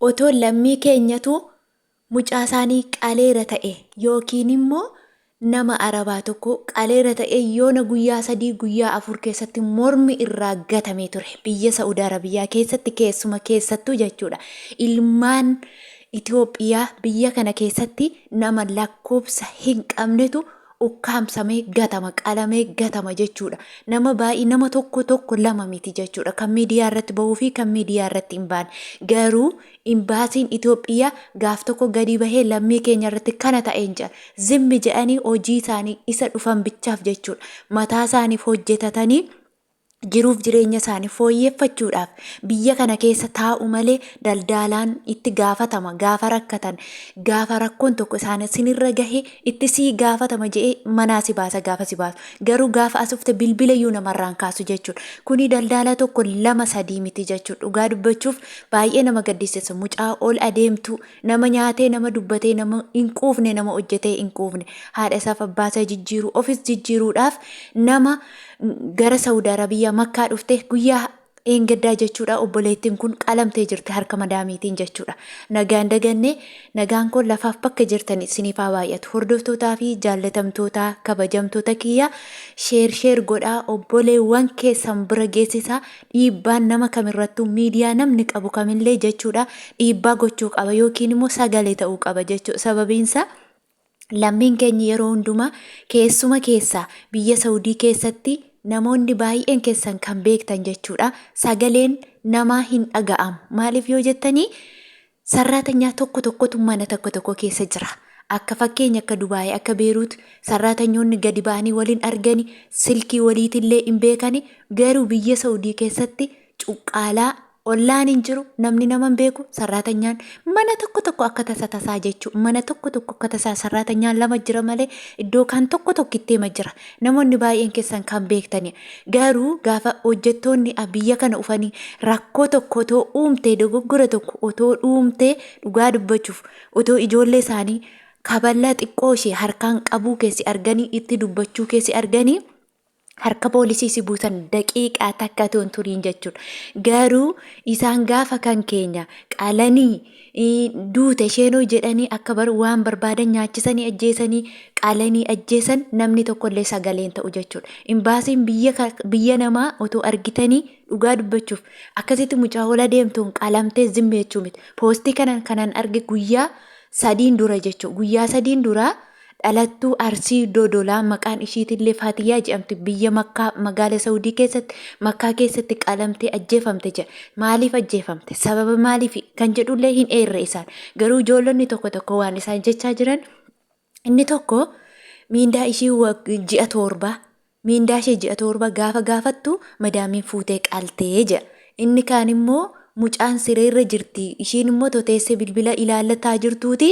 otoo lammii keenyatu mucaa isaanii qaleera ta'e yookiin immoo nama arabaa tokko qaleera ta'e yoona guyyaa 3 guyyaa 4 keessatti mormi irraa gatamee ture biyya Saudi Arabiyaa keessatti keessuma keessattuu jechuudha. Ilmaan Itoophiyaa biyya kana keessatti nama lakkoofsa hin qabnetu ukkaamsamee gatama qalamee gatama jechuudha. Nama baay'ee nama tokko lama miti jechuudha. Kan miidiyaa irratti bahuu fi kan miidiyaa irratti hin baane. Garuu imbaasiin Itoophiyaa gaaf tokko gadi bahee lammii keenya irratti kana ta'een jira. Zimmi jedhanii hojii isaanii isa dhufan bichaaf jechuudha. Mataa isaaniif hojjetatanii jiruuf jireenya isaanii fooyyeffachuudhaaf biyya kana keessa taa'u malee daldalaan itti gaafatama gaafa rakkatan gaafa rakkoon tokko isaan sinirra gahe itti sii gaafatama jedhee manaa si baasa gaafa si baasu garuu gaafa asufte bilbila iyyuu namarraan kaasu jechuudha. Kuni daldala tokko 2-3 miti jechuudha. Dhugaa dubbachuuf baay'ee nama gaddisiisa. Mucaa ol adeemtu nama nyaatee nama dubbatee nama hin quufne nama hojjetee hin quufne haadha isaaf abbaa isaa jijjiiruu ofis jijjiiruudhaaf nama gara Saudi Arabiyaa Makkaa dhufte guyyaa eeggaddaa jechuudha. Obboleettiin kun qalamtee jirti harka madaamiitiin jechuudha. Nagaan daganne nagaan kun lafaaf bakka jirtan isiniif haa baay'atu. Hordoftootaa fi jaallatamtoota kabajamtoota kiyya sheer godhaa obboleewwan keessan bira geessisaa. Dhiibbaan nama kamirrattuu miidiyaa namni qabu kamillee jechuudha dhiibbaa gochuu qaba yookiin immoo sagalee ta'uu qaba jechuudha. Sababiinsa lammiin keenya yeroo hundumaa keessuma keessaa biyya Saudii keessatti namoonni baay'een keessan kan beektan jechuudha. Sagaleen namaa hin dhaga'amu. Maaliif yoo jettanii sarraatanya tokkotu mana tokko keessa jira. Akka fakkeenya akka Dubaayii akka Beeruut sarraatanyoonni gadi ba'anii waliin argani silkii waliitillee hin beekani garuu biyya Saudii keessatti cuqqaalaa ollaan hin jiru namni naman beeku sarraatanyaan mana tokko akka tasaa jechuudha. Mana tokko akka tasaa sarraatanyaan 2 jira malee iddoo kan tokko itti jira. Namoonni baay'een keessan kan beektani garuu gaafa hojjettoonni biyya kana ufanii rakkoo tokko otoo uumtee dogoggora tokko otoo uumtee dhugaa dubbachuuf otoo ijoollee isaanii kaballaa xiqqoo ishee harkaan qabuu keessi arganii itti dubbachuu keessi arganii harka poolisii si buusan daqiiqaa takka toon turiin jechuudha. Garuu isaan gaafa kan keenya qalanii duute sheenoo jedhanii akka waan barbaadan nyaachisanii ajjeesanii qalanii ajjeesan namni tokkollee sagaleen ta'u jechuudha. Imbaasiin biyya namaa otoo argitanii dhugaa dubbachuuf akkasitti mucaa ol adeemtuun qalamtee zimmi jechuu miti. Poostii kanan arge guyyaa 3 dura jechuudha. Guyyaa 3 dura dhalattuu Arsii Dodolaa maqaan ishiitillee Faatiyaa jedhamti biyya Makkaa magaala Saudii keessatti Makkaa keessatti qalamtee ajjeefamte jedha. Maaliif ajjeefamte? Sababa maaliif kan jedhullee hin eerre isaan. Garuu ijoollonni tokko waan isaan jechaa jiran inni tokko miindaa ishii ji'a 7 miindaa ishee ji'a 7 gaafa gaafattu madaamiin fuutee qaltee jedha. Inni kaan immoo mucaan sireerra jirti ishiin immoo toteessee bilbila ilaallataa jirtuuti.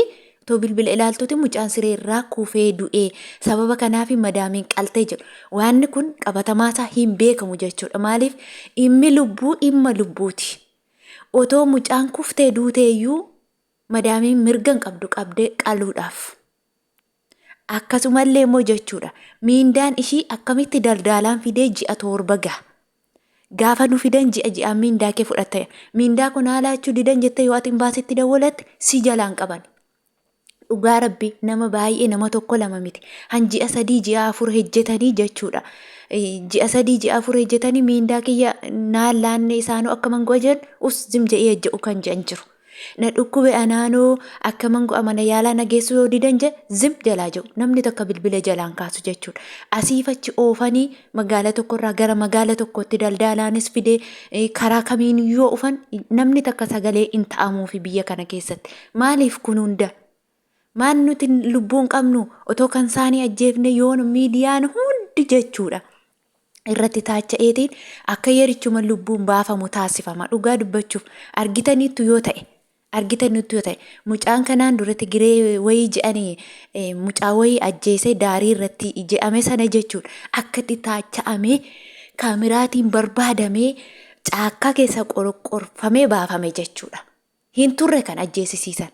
Bilbila ilaaltuuti mucaan sireerraa kuufee du'ee sababa kanaaf madaamiin qaltee jedhu. Waanni kun qabatamaasaa hin beekamu jechuudha. Maaliif dhimmi lubbuu dhimma lubbuuti. Otoo mucaan kuftee duuteeyyuu madaamiin mirga qabdu qabdee qaluudhaaf. Akkasumallee immoo jechuudha miindaan ishii akkamitti daldalaan fidee ji'a 7 gaha. Gaafa nu fidan ji'a miindaa kee fudhatte miindaa kun haalaachuu didan jettee yoo ati imbaasitti dawwalatte si jalaan qaban. Dhugaa rabbi nama baay'ee nama tokko 2 miti. Ji'a 3 ji'a 4 hojjetanii jechuudha. Ji'a 3 ji'a 4 hojjetanii miindaa kiyya naan laanne isaanoo akka mangoo jedhan zim jedhee hojjetu kan jedhan jiru. Na dhukkube anaanoo akka mangoo amana yaalaa nageessuu yoo didan zim jalaa jiru. Namni tokko bilbila jalaan kaasu jechuudha. Asiifachi oofanii magaala tokkorraa gara magaala tokkotti daldalaanis fidee karaa kamiin yoo ufan namni tokko sagalee hin ta'amuufi biyya kana keessatti. Maaliif kun hunda? Maan nuti lubbuun qabnu otoo kan isaanii ajjeefne yoon miidiyaan hundi jechuudha. Irratti taacha'eetiin akka yerichuma lubbuun baafamu taasifama. Dhugaa dubbachuuf argitaniittu yoo ta'e mucaan kanaan duratti giree wayii je'anii mucaa wayii ajjeesee daarii irratti je'ame sana jechuudha. Akka itti taacha'amee kaameraatiin barbaadamee caakkaa keessa qorqorfamee baafame jechuudha. Hin turre kan ajjeesisiisan.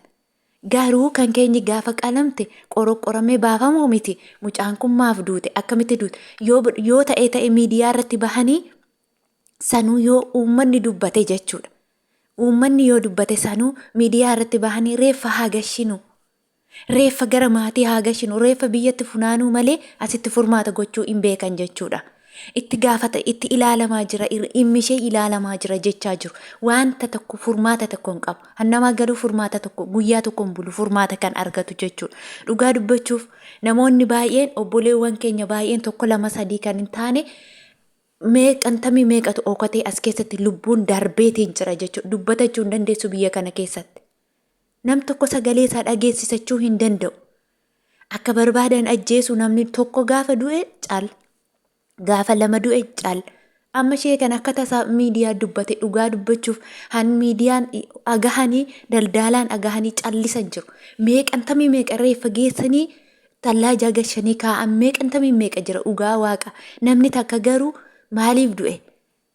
Garuu kan keenya gaafa qalamte qorqoramee baafamu miti. Mucaan kun maaf duute akkamitti duute yoo ta'e miidiyaa irratti bahanii sanuu yoo uummanni dubbate jechuudha. Uummanni yoo dubbate sanuu miidiyaa irratti bahanii reeffa haa gashinu. Reeffa gara maatii haa gashinu. Reeffa biyyatti funaanuu malee asitti furmaata gochuu hin beekan jechuudha. Itti gaafata itti ilaalamaa jira, dhimmi ishee ilaalamaa jira jechaa jiru. Wanta tokko furmaata tokko hin qabu. Hannamaa garuu furmaata tokko guyyaa tokko hin bulu furmaata kan argatu jechuudha. Dhugaa dubbachuuf namoonni baay'een obboleewwan keenya baay'een tokko lama sadii kan hin taane meeqantamii meeqatu ookatee as keessatti lubbuun darbeetiin jira jechuudha. Dubbatachuu hin dandeessu biyya kana keessatti. Nam tokko sagalee isaa dhageessisachuu hin danda'u. Akka barbaadan ajjeesu namni tokko gaafa du'e caal. Gaafa lama du'e caal. Amma ishee kan akka tasaa miidiyaa dubbate dhugaa dubbachuuf han miidiyaan agahanii daldalaan agahanii callisan jiru. Meeqantamii meeqa reeffa geessanii tallaa gashanii kaa'an meeqantamii meeqa jira dhugaa waaqa. Namni takka garuu maaliif du'e?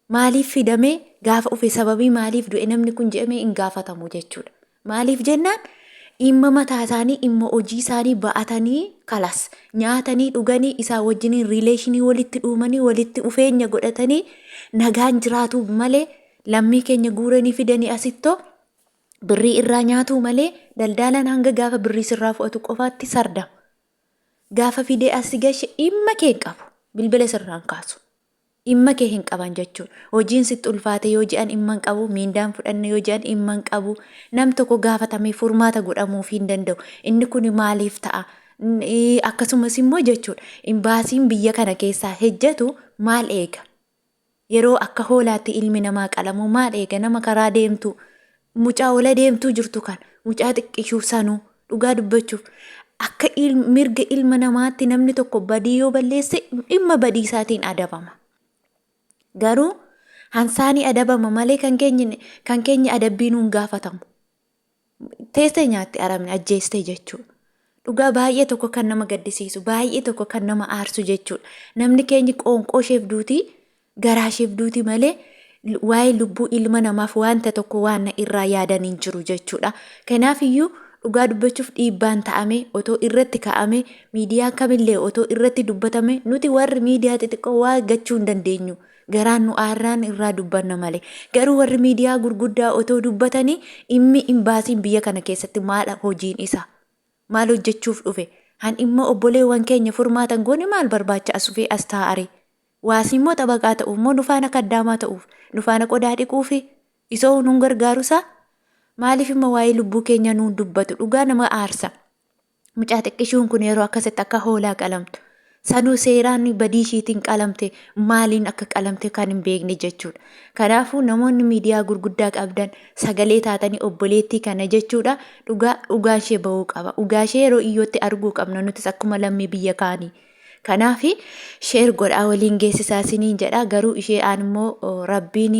Maaliif fidamee gaafa ufe sababii maaliif du'e namni kun jedhamee hin gaafatamu jechuudha. Maaliif jennaan dhimma mataa isaanii dhimma hojii isaanii ba'atanii kalas nyaatanii dhuganii isaa wajjiniin riileeshinii walitti dhuumanii walitti dhufeenya godhatanii nagaan jiraatu malee lammii keenya guuranii fidanii asittoo birrii irraa nyaatu malee daldalaan hanga gaafa birrii sirraa fudhatu qofaatti sarda. Gaafa fidee asi gashe dhimma kee qabu bilbila sirraan kaasu. Dhimma kee hin qaban jechuudha. Hojiin sitti ulfaate yoo jedhan dhimma hin qabu, miindaan fudhanne yoo jedhan dhimma hin qabu. Nam tokko gaafatamee furmaata godhamuuf hin danda'u. Inni kun maaliif ta'a? Akkasumas immoo jechuudha. Imbaasiin biyya kana keessaa hejjetu maal eega? Yeroo akka hoolaatti ilmi namaa qalamu maal eega? Nama karaa deemtu mucaa ola deemtuu jirtu kan mucaa xiqqishuu sanuu dhugaa dubbachuuf akka mirga ilma namaatti namni tokko badii yoo balleesse dhimma badii isaatiin adabama. Garuu hansaanii adabama malee kan keenya adabbiin hin gaafatamu. Teessee nyaatti aramne ajjeestee jechuudha. Dhugaa baay'ee tokko kan nama gaddisiisu, baay'ee tokko kan nama aarsu jechuudha. Namni keenya qoonqoo isheef duutii, garaa isheef duutii malee waa'ee lubbuu ilma namaaf wanta tokko waan irraa yaadan hin jiru jechuudha. Kanaaf iyyuu dhugaa dubbachuuf dhiibbaan ta'ame otoo irratti ka'ame miidiyaa kamillee otoo irratti dubbatame nuti warri miidiyaa xixiqqoo waa gachuu hin dandeenyu. Garaan nu aarraan irraa dubbanna malee. Garuu warri miidiyaa gurguddaa otoo dubbatanii dhimmi imbaasiin biyya kana keessatti maal hojiin isaa? Maal hojjechuuf dhufe? Han immoo obboleewwan keenya furmaatan goone maal barbaacha as dhufee as taa'are? Waasi immoo xabaqaa ta'uuf moo nufaana kaddaamaa ta'uuf? Nufaana qodaa dhiquufi? Isoo nun gargaarusaa? Maaliif immoo waa'ee lubbuu keenya nuun dubbatu? Dhugaa nama aarsa. Mucaa xiqqishuun kun yeroo akkasitti akka hoolaa qalamtu. Sanuu seeraan badii ishiitiin qalamte maaliin akka qalamte kan hin beekne jechuudha. Kanaafuu namoonni miidiyaa gurguddaa qabdan sagalee taatanii obboleettii kana jechuudha dhugaan ishee bahuu qaba. Dhugaa ishee yeroo iyyootti arguu qabna nutis akkuma lammii biyya kaanii. Kanaaf sheer godhaa waliin geessisaa siniin jedha garuu ishee aan immoo rabbiin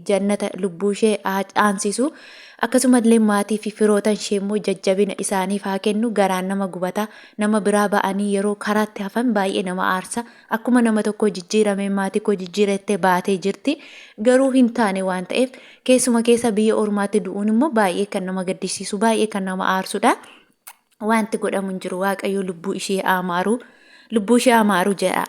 jannata lubbuu ishee aansisu. Akkasumallee maatii fi firootan ishee immoo jajjabina isaaniif haa kennu. Garaan nama gubata nama biraa ba'anii yeroo karaatti hafan baay'ee nama aarsa. Akkuma nama tokko jijjiirame maatii koo jijjiirattee baatee jirti. Garuu hin taane waan ta'eef keessuma keessa biyya ormaatti du'uun immoo baay'ee kan nama gaddisiisu baay'ee kan nama aarsudha. Wanti godhamu hin jiru waaqayyo lubbuu ishee amaaru jedha.